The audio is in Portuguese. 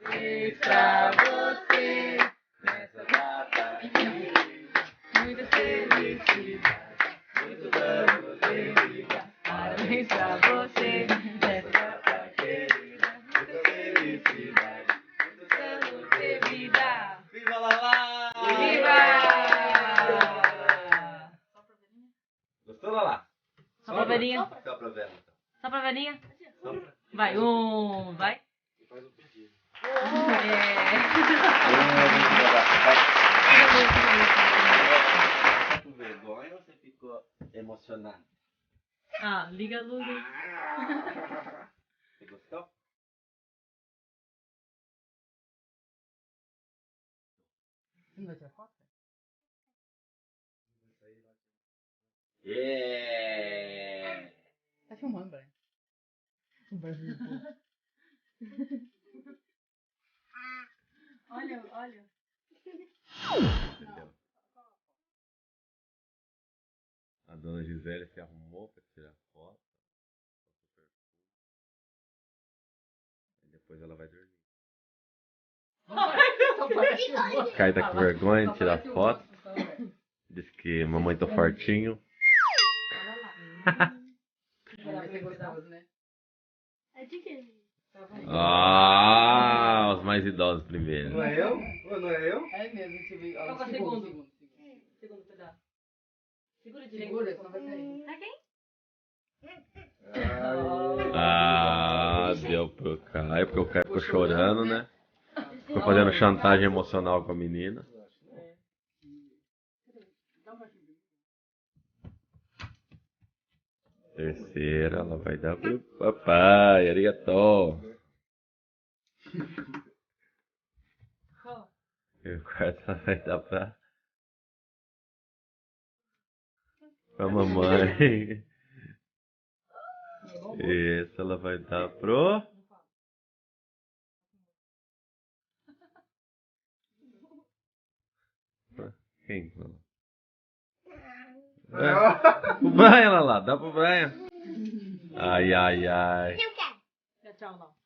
Parabéns pra você nessa data querida. Muitas felicidades, muitos anos de vida. Parabéns pra você nessa data querida. Muitas felicidades, muitos anos de vida. Viva Lala! Viva! Gostou, Lala? Só pra velhinha. Só pra velha. Só pra velhinha. Sopra. Vai, vai. E faz um pedido. Tá com vergonha ou você ficou emocionado? Ah, liga a luz aí. Você gostou? Você não vai tirar foto? Yeah! Tá filmando, Brian. Olha, olha. Entendeu? A dona Gisele se arrumou pra tirar foto. E depois ela vai dormir. Caio tá com vergonha de tirar foto. Diz que mamãe tô fortinho. Ah, os mais idosos primeiro. Não é eu? Não é eu? É mesmo, deixa eu ver. Toca segundo. Segundo pedaço. Segura direito. Segura, senão vai cair. Tá quem? Ah, deu pro Caio, porque o Caio ficou chorando, né? Ficou fazendo chantagem emocional com a menina. Terceira, ela vai dar pro papai, arigatô. E o quarto ela vai dar pra mamãe. Esse ela vai dar pro... Quem? O Brian, lá, dá pro Brian. Ai, ai, ai. Tchau, não.